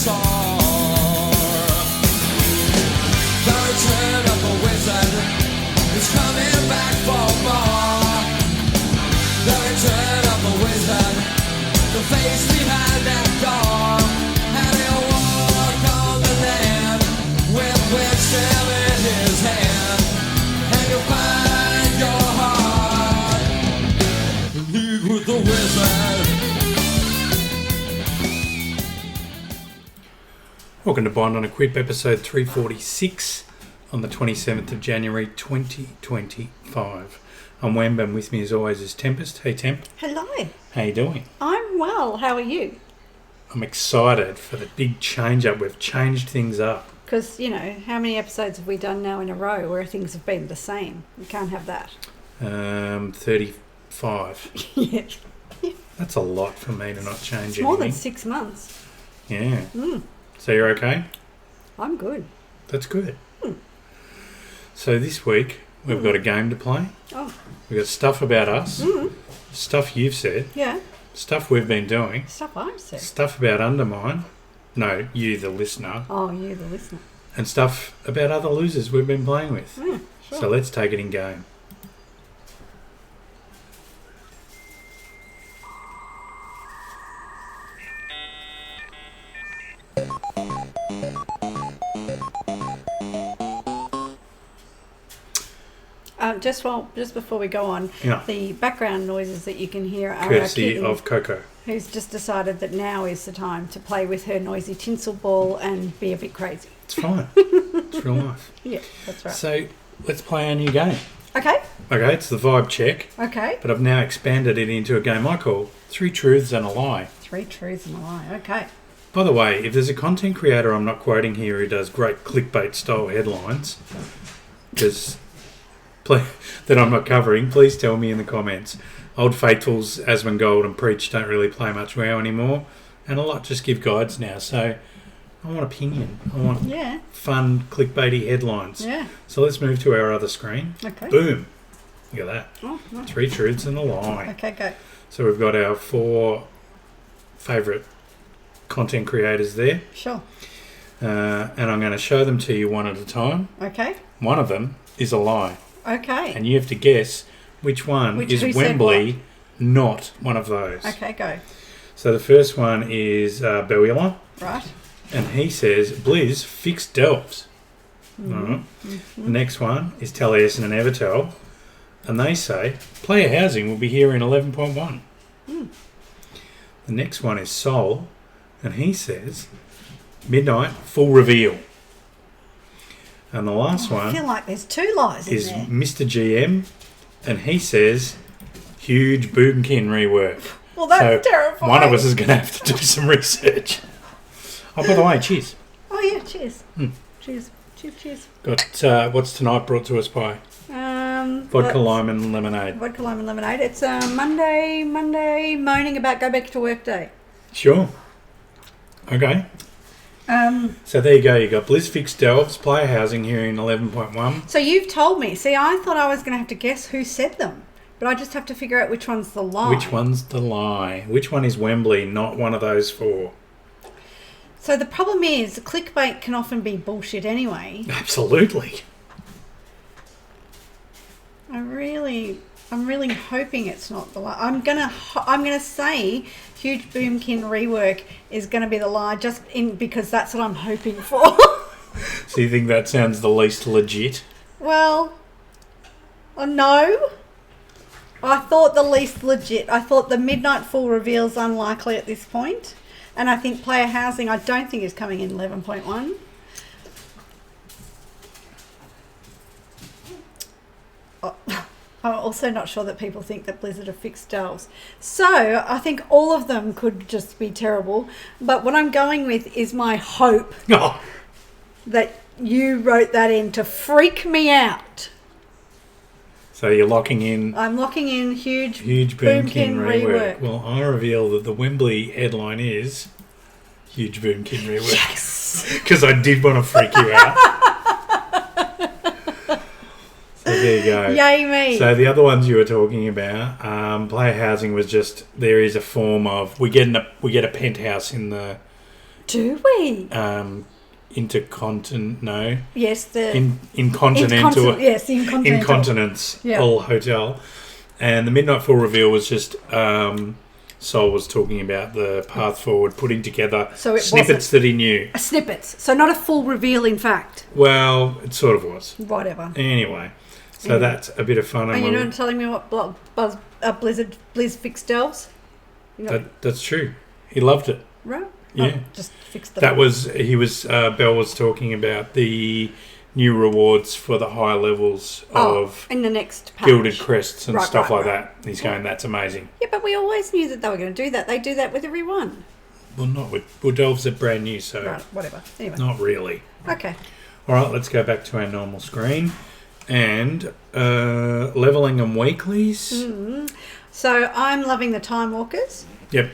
star. The return of the wizard is coming back for more. The return of the wizard, the face behind that door. And he'll walk on the land with wisdom in his hand. And you'll find your heart in league with the wizard. Welcome to Bind on a Quip, episode 346 on the 27th of January 2025. I'm Wemb, and with me as always is Tempest. Hey Temp. Hello. How you doing? I'm well. How are you? I'm excited for the big change up. We've changed things up. Because, you know, how many episodes have we done now in a row where things have been the same? We can't have that. 35. Yeah. That's a lot for me to not change It's more anything. than 6 months. Yeah. Mm. So you're okay? I'm good. That's good. So this week we've got a game to play. Oh. We've got stuff about us, stuff you've said, Yeah. stuff we've been doing, Stuff I've said. stuff about Undermine, no, you the listener, Oh, you the listener. and stuff about other losers we've been playing with. Yeah, sure. So let's take it in game. Just before we go on, Yeah. the background noises that you can hear are our Courtesy kitten, of Coco. who's just decided that now is the time to play with her noisy tinsel ball and be a bit crazy. It's fine. It's real life. Yeah, that's right. So let's play our new game. Okay. Okay, it's the vibe check, Okay. but I've now expanded it into a game I call 3 Truths and a Lie. 3 truths and a lie. Okay. By the way, if there's a content creator I'm not quoting here who does great clickbait style headlines, that I'm not covering, please tell me in the comments. Old faithfuls, Asmongold and Preach don't really play much WoW anymore, and a lot just give guides now, so I want opinion. I want fun clickbaity headlines. Yeah. So let's move to our other screen. Okay. Boom. Look at that. Oh, nice. 3 truths and a lie. Okay, go. So we've got our 4 favourite content creators there, Sure. and I'm going to show them to you one at a time. Okay. One of them is a lie. Okay. And you have to guess which one is who said Wembley, not one of those. Okay, go. So the first one is Beulah, Right. and he says, Blizz fixed Delves. Mm-hmm. Alright. The next one is Taliesin and Evertel, and they say, player housing will be here in 11.1. The next one is Sol, and he says, midnight, full reveal. And the last I one feel like there's 2 lies in is there. Mr. GM, and he says, huge boomkin rework. Well, that's terrifying. One of us is going to have to do some research. Oh, by the way, cheers. Oh, yeah, cheers. Cheers. Cheers. Got what's tonight brought to us by? Vodka, lime and lemonade. Vodka, lime and lemonade. It's Monday, moaning about go back to work day. Sure. Okay. So there you go. You got Blizz fixed Delves, player housing here in 11.1. So you've told me. See, I thought I was going to have to guess who said them. But I just have to figure out which one's the lie. Which one's the lie? Which one is Wembley, not one of those 4? So the problem is, clickbait can often be bullshit anyway. Absolutely. I'm really hoping it's not the lie. I'm gonna say huge boomkin rework is gonna be the lie, because that's what I'm hoping for. So you think that sounds the least legit? Well, no. I thought the least legit. I thought the midnight full reveal's unlikely at this point, and I think player housing I don't think is coming in 11.1. I'm also not sure that people think that Blizzard have fixed Delves. So I think all of them could just be terrible. But what I'm going with is my hope that you wrote that in to freak me out. So you're locking in... I'm locking in huge boomkin rework. Well, I reveal that the Wembley headline is huge boomkin rework. Yes! Because I did want to freak you out. So there you go. Yay me. So the other ones you were talking about, player housing was just, there is a form of, we get a penthouse in the Do we? Intercontinent, no. Yes, the Incontinental. Yes, the Incontinental. Incontinence Yeah. Hotel. And the Midnight Full reveal was just Sol was talking about the path forward, putting together So it snippets that he knew. Snippets. So not a full reveal, in fact. Well, it sort of was. Whatever. Anyway, so that's a bit of fun. Are you not telling me what Blizz fixed delves? That's true. He loved it. Right? Yeah. Oh, just fixed them. Belle was talking about the new rewards for the high levels of in the next patch. gilded crests and stuff like right. that. He's going, that's amazing. Yeah, but we always knew that they were going to do that. They do that with every one. Well, not with Delves are brand new, so Right, whatever. Anyway. not really. Okay. All right, let's go back to our normal screen and leveling and weeklies. Mm. So I'm loving the Time Walkers. Yep.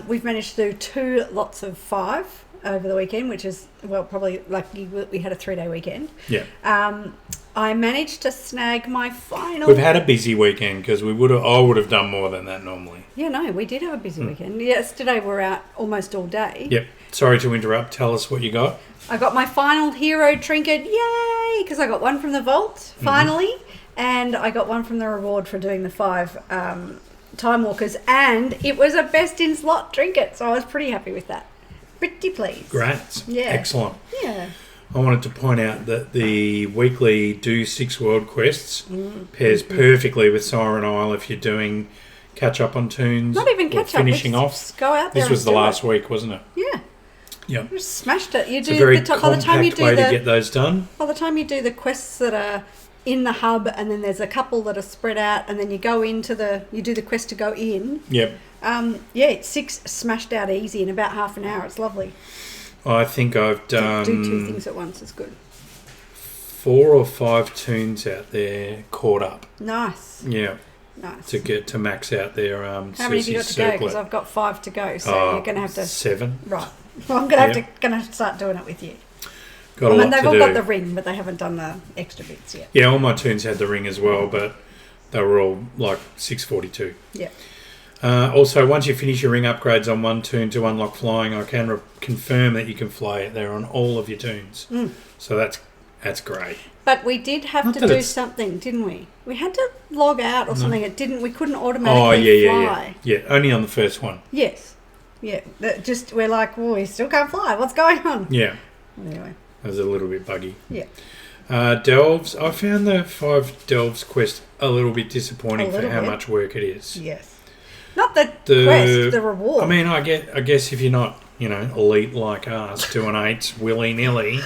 We've managed to do 2 lots of 5 over the weekend, which is, well, probably lucky we had a 3-day weekend. Yeah. I managed to snag my final... We've had a busy weekend because I would have done more than that normally. Yeah, no, we did have a busy weekend. Yesterday we're out almost all day. Yep. Sorry to interrupt. Tell us what you got. I got my final hero trinket, yay! Because I got one from the vault, finally, and I got one from the reward for doing the 5 Time Walkers, and it was a best in slot trinket, so I was pretty happy with that. Pretty pleased. Great. Yeah. Excellent. Yeah. I wanted to point out that the weekly Do 6 World Quests pairs perfectly with Siren Isle if you're doing catch up on tunes. Not even catch up. Finishing off. Just go out there. This was the and do last it. week, wasn't it? Yeah. Yep. You just smashed it. You It's do a very by the compact time you do way the to get those done. by the time you do the quests that are in the hub, and then there's a couple that are spread out, and then you go into you do the quest to go in. Yep. It's 6 smashed out easy in about half an hour. It's lovely. I think I've done Do 2 things at once. It's good. 4 or 5 tunes out there caught up. Nice. Yeah. Nice. To get to max out their How many have you got to go? Because I've got 5 to go, so you're going to have to... 7. Right. Well, I'm going to have to start doing it with you. Got a lot they've to all do. got the ring, but they haven't done the extra bits yet. Yeah, all my tunes had the ring as well, but they were all like 642. Yeah. Also, once you finish your ring upgrades on one tune to unlock flying, I can confirm that you can fly it there on all of your tunes. So that's great. But we did have to do something, didn't we? We had to log out or something. It didn't. We couldn't automatically fly. Yeah, only on the first one. Yes. Yeah. We're like, well, we still can't fly. What's going on? Yeah. Anyway. It was a little bit buggy. Yeah. Delves. I found the 5 Delves quest a little bit disappointing for how much work it is. Yes. Not the quest, the reward. I mean, I guess if you're not, elite like us, doing 8s willy-nilly,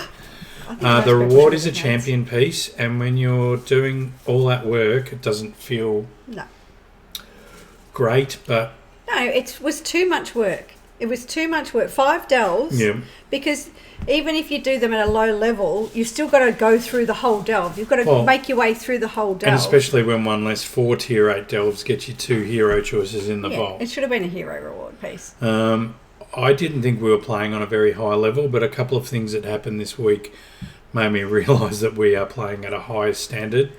the reward is a champion piece, and when you're doing all that work, it doesn't feel great, but... No, it was too much work. It was too much work. 5 delves. Yeah. Because even if you do them at a low level, you've still got to go through the whole delve. You've got to make your way through the whole delve. And especially when one less 4 tier 8 delves gets you 2 hero choices in the vault. It should have been a hero reward piece. I didn't think we were playing on a very high level, but a couple of things that happened this week made me realise that we are playing at a high standard,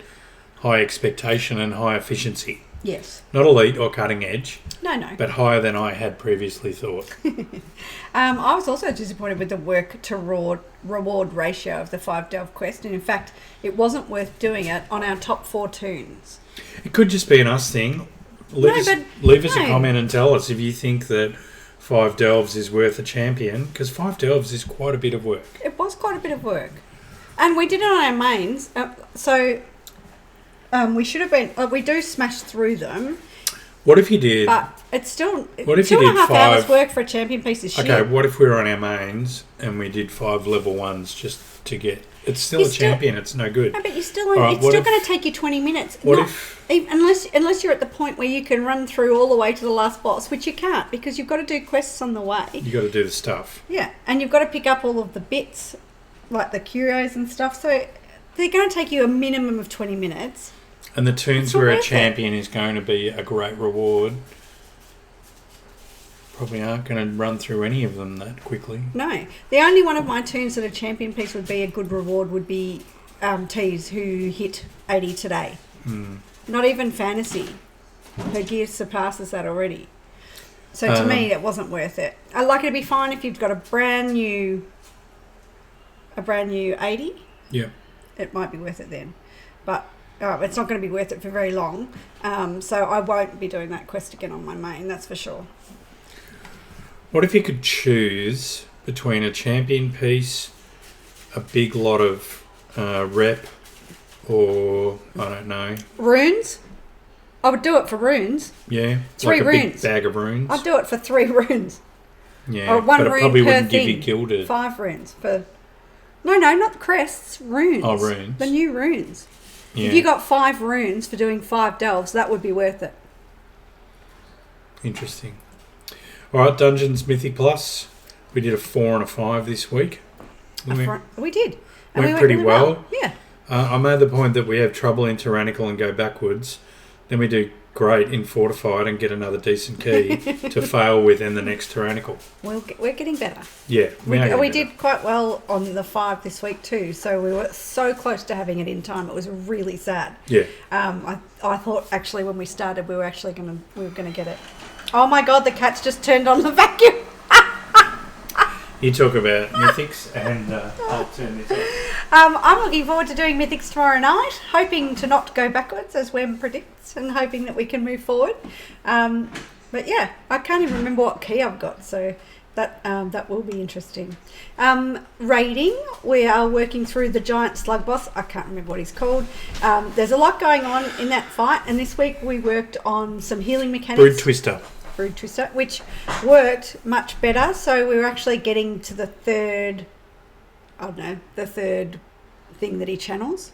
high expectation and high efficiency. Yes. Not elite or cutting edge. No. But higher than I had previously thought. I was also disappointed with the work to reward ratio of the 5 delve quest, and in fact, it wasn't worth doing it on our top 4 tunes. It could just be an us thing. Leave us a comment and tell us if you think that 5 delves is worth a champion, because 5 delves is quite a bit of work. It was quite a bit of work. And we did it on our mains, we should have been... we do smash through them. What if you did... But it's still... What if you did 2.5 5 hours work for a champion piece of shit. Okay, what if we were on our mains and we did 5 level 1s just to get... It's still a champion, it's no good. No, but it's still going to take you 20 minutes. Unless you're at the point where you can run through all the way to the last boss, which you can't, because you've got to do quests on the way. You've got to do the stuff. Yeah, and you've got to pick up all of the bits, like the curios and stuff, so they're going to take you a minimum of 20 minutes. And the tunes where a champion is going to be a great reward probably aren't going to run through any of them that quickly. No. The only one of my tunes that a champion piece would be a good reward would be Tees, who hit 80 today. Not even fantasy. Her gear surpasses that already. So to me, it wasn't worth it. I like it'd be fine if you've got a brand new 80. Yeah. It might be worth it then, but it's not going to be worth it for very long. So I won't be doing that quest again on my main. That's for sure. What if you could choose between a champion piece, a big lot of rep, or I don't know, runes? I would do it for runes. Yeah, 3 like a runes. big bag of runes. I'd do it for 3 runes. Yeah, or 1 but it rune probably per wouldn't thing. give you gilded. 5 runes for. No, not the crests. Runes. Oh, runes. The new runes. Yeah. If you got 5 runes for doing 5 delves, that would be worth it. Interesting. All right, Dungeons Mythic Plus. We did a 4 and a 5 this week. We did. And went we pretty really well. Yeah. I made the point that we have trouble in Tyrannical and go backwards. Then we do great in Fortified and get another decent key to fail with in the next Tyrannical. We're getting better. Yeah. We did quite well on the 5 this week too, so we were so close to having it in time. It was really sad. Yeah. I thought actually when we started we were gonna get it. Oh my god, the cat's just turned on the vacuum. You talk about Mythics and I'll turn this off. I'm looking forward to doing Mythics tomorrow night, hoping to not go backwards as Wem predicts and hoping that we can move forward. But yeah, I can't even remember what key I've got, so that will be interesting. Raiding, we are working through the giant slug boss. I can't remember what he's called. There's a lot going on in that fight, and this week we worked on some healing mechanics. Brood Twister, which worked much better. So we were actually getting to the third thing that he channels.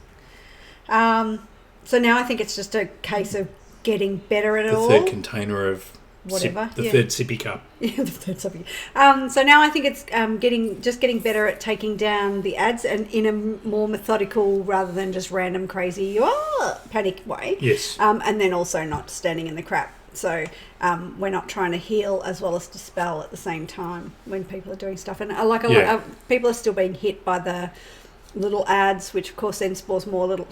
So now I think it's just a case of getting better at it all. The third container of whatever. Third sippy cup. Yeah, the third sippy. So now I think it's getting better at taking down the ads and in a more methodical rather than just random crazy panic way. Yes. And then also not standing in the crap. So we're not trying to heal as well as dispel at the same time when people are doing stuff. And people are still being hit by the little ads, which of course then spawns more little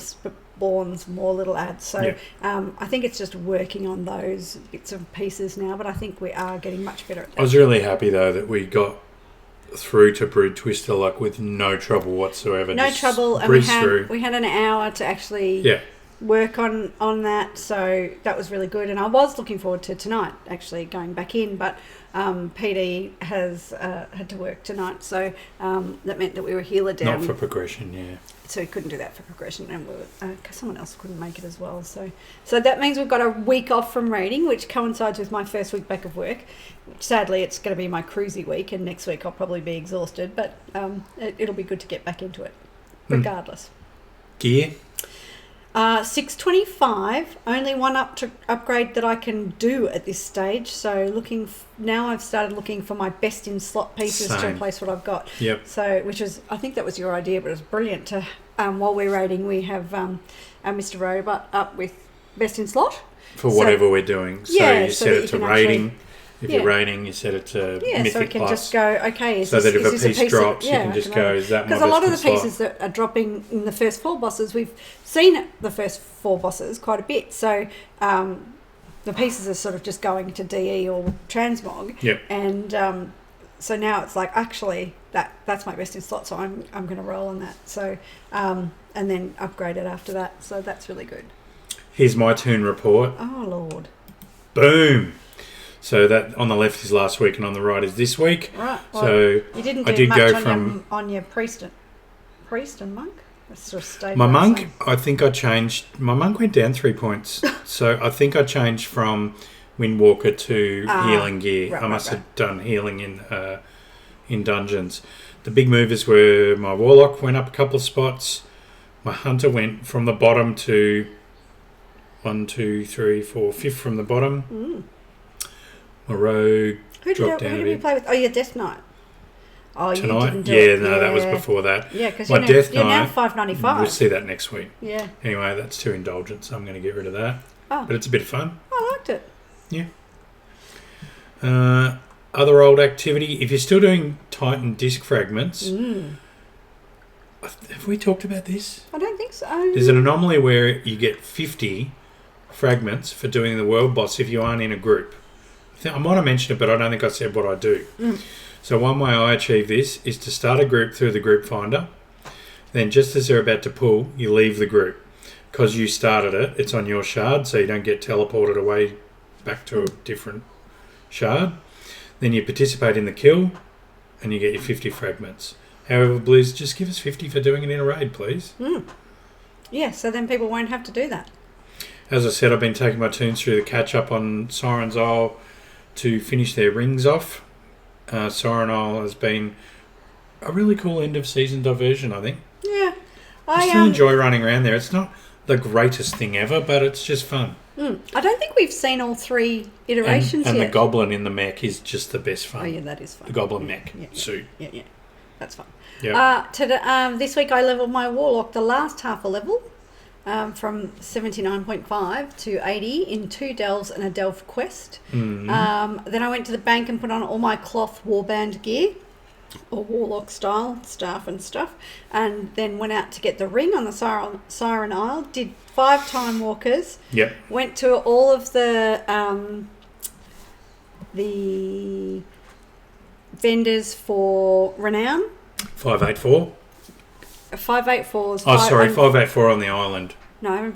ads. So I think it's just working on those bits and pieces now. But I think we are getting much better at that. I was really happy though that we got through to Brood Twister like with no trouble whatsoever. No just trouble, and we had an hour to actually work on that, so that was really good. And I was looking forward to tonight actually going back in, but PD has had to work tonight, so that meant that we were healer down. Not for progression, so we couldn't do that for progression, and someone else couldn't make it as well. So that means we've got a week off from raiding, which coincides with my first week back of work. Sadly, it's going to be my cruisy week, and next week I'll probably be exhausted, but it'll be good to get back into it, regardless. Gear? 625, only one upgrade that I can do at this stage. So now I've started looking for my best in slot pieces to replace what I've got. Yep. So I think that was your idea, but it was brilliant to while we're raiding, we have our Mr. Robot up with best in slot for whatever we're doing. So you set it to raiding. If you're raiding, you set it to Mythic so it can Plus. just go, okay, so that if a piece drops, you can just go, is that my best in slot? Because a lot of the pieces that are dropping in the first 4 bosses, we've seen the first 4 bosses quite a bit. So the pieces are sort of just going to DE or transmog. Yep. And so now it's like, actually, that's my best in slot, so I'm going to roll on that. So and then upgrade it after that. So that's really good. Here's my turn report. Oh, Lord. Boom. So that on the left is last week and on the right is this week. Right. Well, so you didn't do much on your priest and monk? That sort of stayed my monk, I think I changed. My monk went down 3 points. So I think I changed from Windwalker to healing gear. I must have done healing in dungeons. The big movers were my warlock went up a couple of spots. My hunter went from the bottom to 1, 2, 3, 4, 5th from the bottom. My rogue dropped down a bit. Who did we play with? Oh, your Death Knight. Oh, Tonight? You didn't do it. That was before that. Yeah, because you're now 595. We'll see that next week. Yeah. Anyway, that's too indulgent, so I'm going to get rid of that. Oh. But it's a bit of fun. I liked it. Yeah. Other old activity. If you're still doing Titan disc fragments, have we talked about this? I don't think so. There's an anomaly where you get 50 fragments for doing the world boss if you aren't in a group. I might have mentioned it, but I don't think I said what I do. So one way I achieve this is to start a group through the group finder. Then just as they're about to pull, you leave the group. Because you started it, it's on your shard, so you don't get teleported away back to a different shard. Then you participate in the kill, and you get your 50 fragments. However, Blizz, just give us 50 for doing it in a raid, please. Yeah, so then people won't have to do that. As I said, I've been taking my tunes through the catch-up on Siren's Isle to finish their rings off. Siren Isle has been a really cool end-of-season diversion, I think. Yeah. I still enjoy running around there. It's not the greatest thing ever, but it's just fun. I don't think we've seen all 3 iterations and yet. the goblin in the mech is just the best fun. Oh, yeah, that is fun. The goblin mech suit. Yeah. That's fun. Yep. This week I leveled my warlock the last half a level from 79.5 to 80 in 2 delves and a delve quest. Then I went to the bank and put on all my cloth warband gear, or warlock style staff and stuff, and then went out to get the ring on the Siren Isle, did 5 time walkers, went to all of the vendors for renown. 584? 584s. 584 on the island. No, I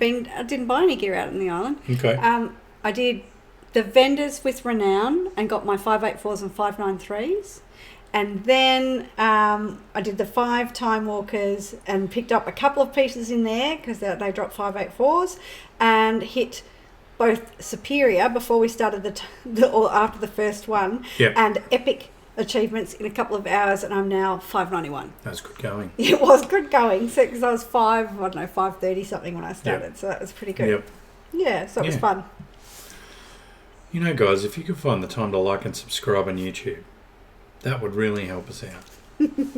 didn't buy any gear out on the island. Okay. I did the vendors with renown and got my 584s and 593s. And then I did the 5 time walkers and picked up a couple of pieces in there because they dropped 584s, and hit both superior before we started or after the first one, and epic achievements in a couple of hours, and I'm now 591. That's good going. It was good going, because I was 5:30 something when I started, so that was pretty good. Yeah, so it was fun. You know, guys, if you could find the time to like and subscribe on YouTube, that would really help us out.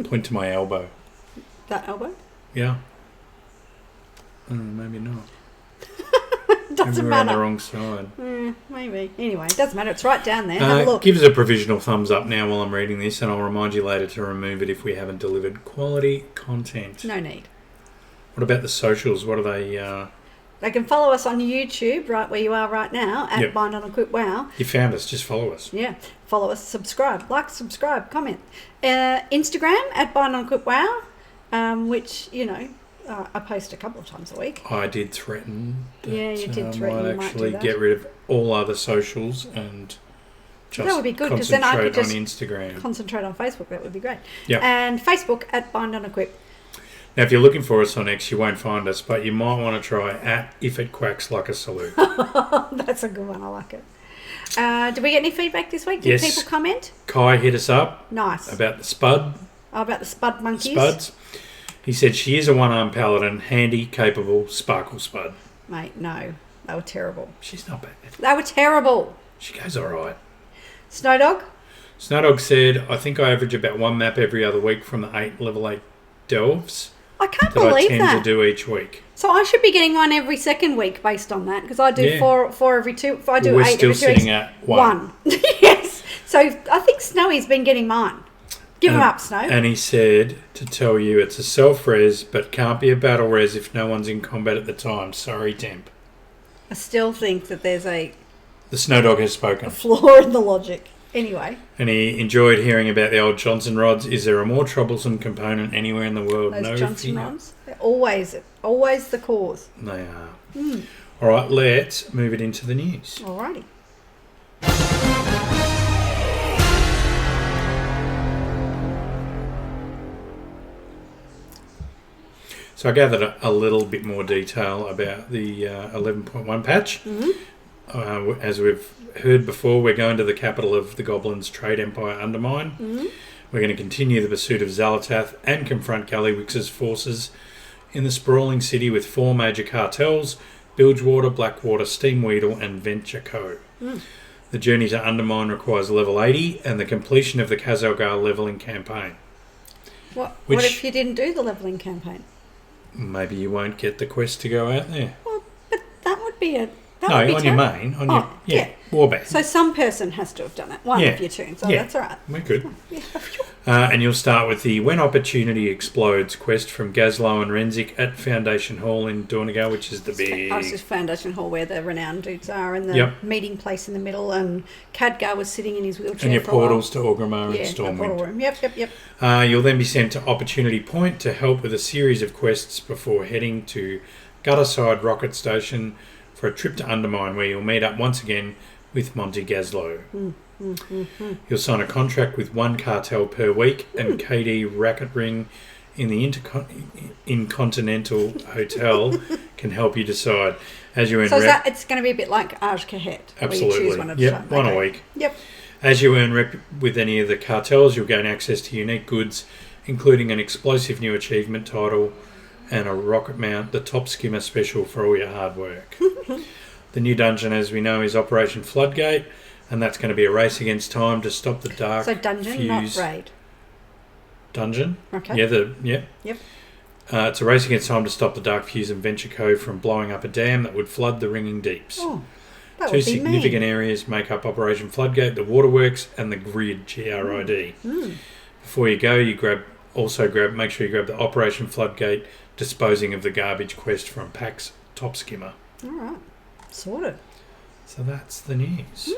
Point to my elbow. That elbow? Yeah. Maybe not. Doesn't maybe we're matter. on the wrong side. Maybe. Anyway, it doesn't matter. It's right down there. Have a look. Give us a provisional thumbs up now while I'm reading this, and I'll remind you later to remove it if we haven't delivered quality content. No need. What about the socials? What are they? They can follow us on YouTube, right where you are right now, at Bind on Equip Wow. You found us. Just follow us. Yeah. Follow us, subscribe, subscribe, comment. Instagram, at Bind on Equip Wow, which, I post a couple of times a week. I did threaten that you did threaten I you might might actually do that. get rid of all other socials and just that would be good, because then I could just on Instagram. Concentrate on Facebook. That would be great. Yep. And Facebook, at Bind on Equip. Now, if you're looking for us on X, you won't find us, but you might want to try at If It Quacks Like a Salute. That's a good one. I like it. Did we get any feedback this week? Did people comment? Kai hit us up. Nice. About the Spud. Oh, about the Spud monkeys? Spuds. He said she is a one-armed paladin, handy, capable, sparkle Spud. Mate, no. They were terrible. She's not bad. They were terrible. She goes all right. Snowdog? Snowdog said, I think I average about 1 map every other week from the level 8 delves. I can't that believe I tend that. to do each week. So I should be getting one every second week based on that, because I do four every 2. If I do We're 8 still every 2 sitting weeks. at 1. Yes. So I think Snowy's been getting mine. Give him up, Snow. And he said to tell you it's a self-res, but can't be a battle res if no one's in combat at the time. Sorry, Temp. I still think that there's The Snowdog has spoken. a flaw in the logic. Anyway. And he enjoyed hearing about the old Johnson rods. Is there a more troublesome component anywhere in the world? Those No Johnson fear. rods. They're always the cause. They are. All right, let's move it into the news. Alrighty. So I gathered a little bit more detail about the 11.1 patch. As we've heard before, we're going to the capital of the Goblins' trade empire, Undermine. We're going to continue the pursuit of Zalatath and confront Gallywix's forces in the sprawling city with 4 major cartels: Bilgewater, Blackwater, Steamweedle and Venture Co. The journey to Undermine requires level 80 and the completion of the Kazalgar leveling campaign. What if you didn't do the levelling campaign? Maybe you won't get the quest to go out there. Well, but that would be your main. Warband. So some person has to have done it. One of your tunes. So that's all right. We're good. Yeah. And you'll start with the When Opportunity Explodes quest from Gazlow and Renzik at Foundation Hall in Donegal, which is the big... Oh, it's this Foundation Hall where the renowned dudes are, and the Yep. meeting place in the middle, and Khadgar was sitting in his wheelchair And your for a while. portals to Orgrimmar Yeah, and the portal Stormwind. room. Yep. You'll then be sent to Opportunity Point to help with a series of quests before heading to Gutterside Rocket Station for a trip to Undermine, where you'll meet up once again with Monty Gazlow. You'll sign a contract with one cartel per week, and KD Racket Ring in the Intercontinental Hotel can help you decide. As you earn So it's going to be a bit like Arj Kahet. Absolutely. Where you choose one at a Yep, time. one a Okay. week. Yep. As you earn rep with any of the cartels, you'll gain access to unique goods, including an explosive new achievement title and a rocket mount, the top skimmer special for all your hard work. The new dungeon, as we know, is Operation Floodgate, and that's going to be a race against time to stop the dark So dungeon, fuse. not raid. Dungeon? Okay. Yeah. Yep. It's a race against time to stop the Dark Fuse and Venture Cove from blowing up a dam that would flood the ringing deeps. Oh, that Two would be significant me. areas make up Operation Floodgate: the Waterworks and the Grid (GRID). Before you go, make sure you grab the Operation Floodgate disposing of the garbage quest from PAX Top Skimmer. All right. Sorted. So that's the news.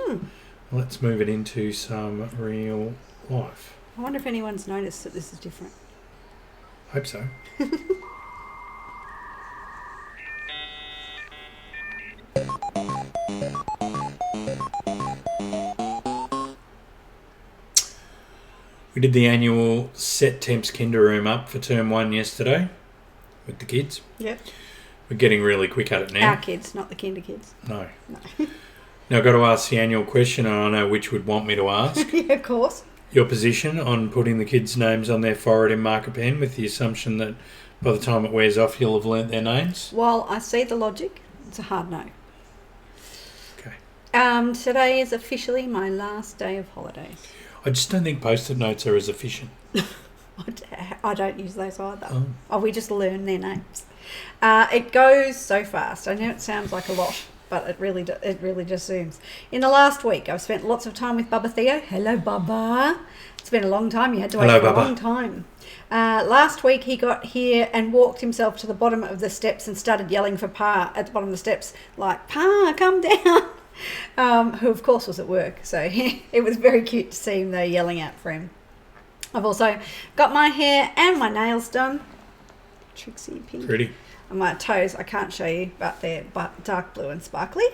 Let's move it into some real life. I wonder if anyone's noticed that this is different. Hope so. We did the annual Set Temps Kinder Room up for term 1 yesterday with the kids. Yep. We're getting really quick at it now. Our kids, not the kinder kids. No. Now I've got to ask the annual question, and I know which would want me to ask. Yeah, of course. Your position on putting the kids' names on their forehead in marker pen with the assumption that by the time it wears off, you'll have learnt their names? While I see the logic, it's a hard no. Okay. Today is officially my last day of holidays. I just don't think post-it notes are as efficient. I don't use those either. Oh. We just learn their names. It goes so fast. I know it sounds like a lot, but it really just zooms. In the last week, I've spent lots of time with Bubba Theo. Hello, Bubba. It's been a long time. You had to wait for a long time. Last week, he got here and walked himself to the bottom of the steps and started yelling for Pa at the bottom of the steps, like, Pa, come down. Who, of course, was at work. So it was very cute to see him, though, yelling out for him. I've also got my hair and my nails done. Trixie pink. Pretty. And my toes, I can't show you, but they're dark blue and sparkly.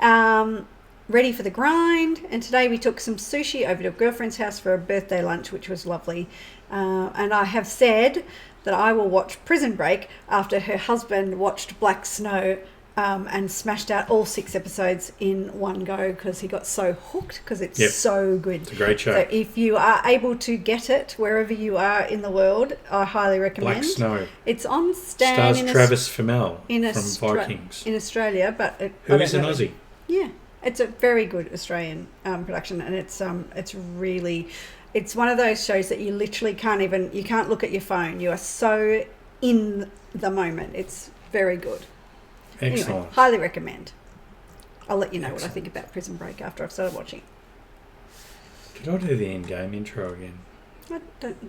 Ready for the grind. And today we took some sushi over to a girlfriend's house for a birthday lunch, which was lovely. And I have said that I will watch Prison Break after her husband watched Black Snow and smashed out all 6 episodes in one go because he got so hooked because it's so good. It's a great show. So if you are able to get it wherever you are in the world, I highly recommend. Black Snow. It's on Stan Stars in Travis Fimmel from Austra- Vikings. in Australia, but Who is an Aussie? Yeah, it's a very good Australian production, and it's really, it's one of those shows that you literally you can't look at your phone. You are so in the moment. It's very good. Excellent. Anyway, highly recommend. I'll let you know what I think about Prison Break after I've started watching. Did I do the end-game intro again?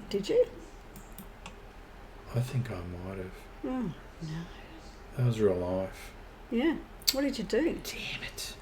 Did you? I think I might have. Oh, no. That was real life. Yeah. What did you do? Damn it.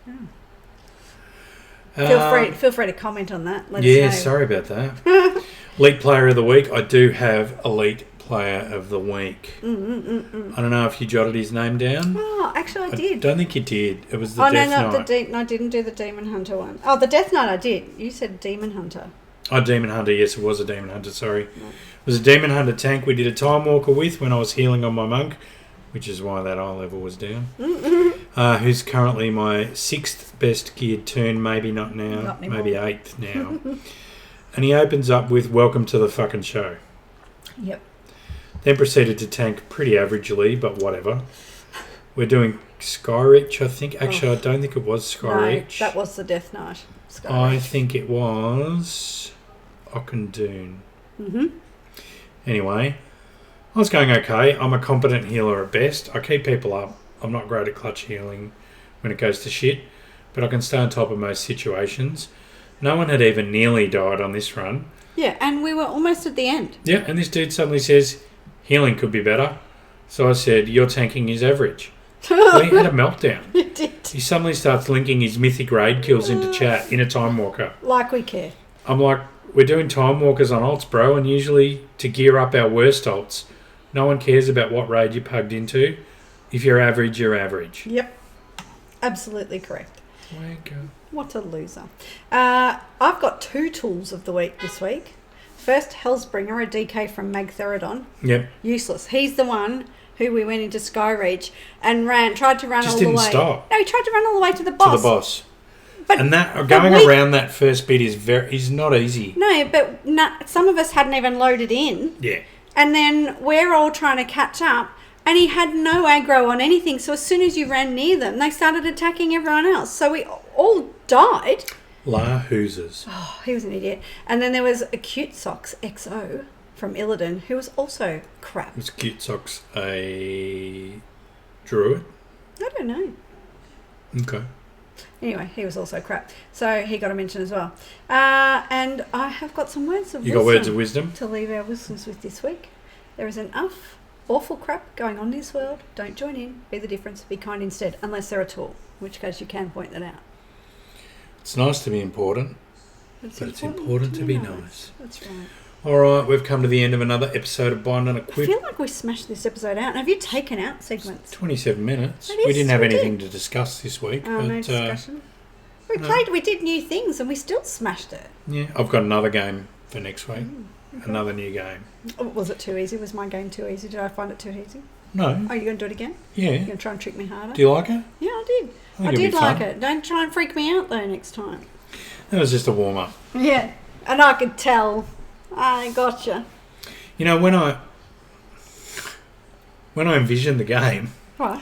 Oh. Feel free to comment on that. Let us Yeah, know. sorry about that. Elite Player of the Week. I do have Elite Player of the Week. I don't know if you jotted his name down. Oh, actually, I did. I don't think you did. It was the Death Knight. No, I didn't do the Demon Hunter one. Oh, the Death Knight I did. You said Demon Hunter. Oh, Demon Hunter. Yes, it was a Demon Hunter. Sorry. No. It was a Demon Hunter tank we did a Time Walker with when I was healing on my monk, which is why that eye level was down. Who's currently my 6th best geared turn, maybe not now, not anymore. maybe 8th now. And he opens up with Welcome to the fucking show. Yep. Then proceeded to tank pretty averagely, but whatever. We're doing Skyreach, I think. Actually, I don't think it was Skyreach. No, that was the Death Knight. I think it was Ockendoon. Anyway, I was going okay. I'm a competent healer at best. I keep people up. I'm not great at clutch healing when it goes to shit, but I can stay on top of most situations. No one had even nearly died on this run. Yeah, and we were almost at the end. Yeah, and this dude suddenly says, healing could be better. So I said, you're tanking his average. Well, he had a meltdown. You did. He suddenly starts linking his mythic raid kills into chat in a Time Walker. Like we care. I'm like, we're doing Time Walkers on ults, bro, and usually to gear up our worst ults, no one cares about what raid you're plugged into. If you're average, you're average. Yep. Absolutely correct. Wanker. What a loser. I've got 2 tools of the week this week. First, Hellsbringer, a DK from Magtherodon. Yep. Useless. He's the one who we went into Skyreach and tried to run Just all the way. didn't stop. No, he tried to run all the way to the boss. To the boss. But, And going around that first bit is not easy. No, but some of us hadn't even loaded in. Yeah. And then we're all trying to catch up. And he had no aggro on anything. So as soon as you ran near them, they started attacking everyone else. So we all died. La Hoosers. Oh, he was an idiot. And then there was a Cute Socks XO from Illidan, who was also crap. Was Cute Socks a druid? I don't know. Okay. Anyway, he was also crap. So he got a mention as well. And I have got some words of You wisdom. got words of wisdom? To leave our wisdoms with this week. There is enough awful crap going on in this world. Don't join in. Be the difference. Be kind instead. Unless they're a tool. In which case you can point that out. It's nice to be important, but it's important to be nice. That's right. All right, we've come to the end of another episode of Bind and I Equip. feel like we smashed this episode out. Have you taken out segments? 27 minutes. It is, We didn't have we anything did. to discuss this week. Oh, but, no discussion. We no. we did new things and we still smashed it. Yeah, I've got another game for next week. Okay. Another new game. Oh, was it too easy? Was my game too easy? Did I find it too easy? No. Oh, you're going to do it again? Yeah. You're going to try and trick me harder? Do you like it? Yeah, I did. think I it'll did be like fun. it. Don't try and freak me out though next time. That was just a warm-up. Yeah, and I could tell. I gotcha. You know, when I envisioned the game, What?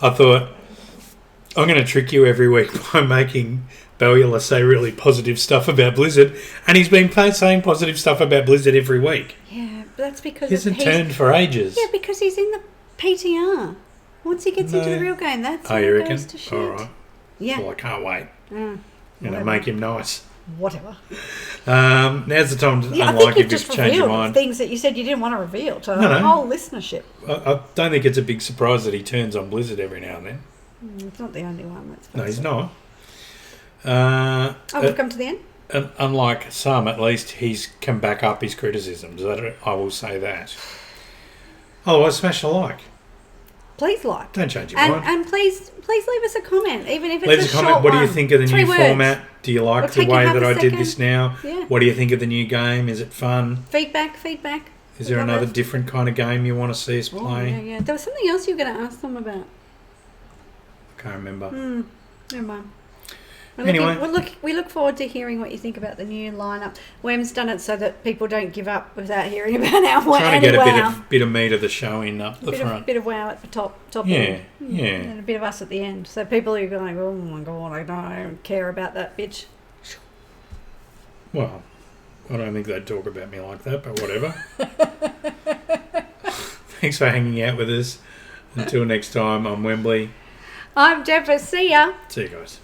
I thought, I'm going to trick you every week by making Bellula say really positive stuff about Blizzard, and he's been saying positive stuff about Blizzard every week. Yeah, but that's because He hasn't turned for ages. Yeah, because he's in the PTR. Once he gets into the real game, that's Oh, when you it reckon? goes to shit. All right. Yeah. Well, I can't wait. Whatever. Make him nice. Whatever. Now's the time to Yeah, I unlike think you've if you've just changed your revealed mind. things that you said you didn't want to reveal to No, the no. whole listenership. I don't think it's a big surprise that he turns on Blizzard every now and then. It's not the only one. That's No, he's possible. not. We've come to the end. And unlike some, at least he's can back up his criticisms. I will say that. Otherwise, smash a like. Please like. Don't change your mind. And please leave us a comment, even if it's Leave a us a comment. short What do you one. think of the 3 new words. format? Do you like It'll the take you way half that a I did second. this now? Yeah. What do you think of the new game? Is it fun? Feedback. Is there another different kind of game you want to see us play? Yeah. There was something else you were going to ask them about. I can't remember. Never mind. Anyway. We look forward to hearing what you think about the new lineup. Wem's done it so that people don't give up without hearing about our wow. Trying to get a bit of meat of the show in up the front. Bit of wow at the top Yeah, end. yeah. And a bit of us at the end. So people who are going, oh my god, I don't care about that bitch. Well, I don't think they'd talk about me like that, but whatever. Thanks for hanging out with us. Until next time, I'm Wembley. I'm Jennifer. See ya. See you guys.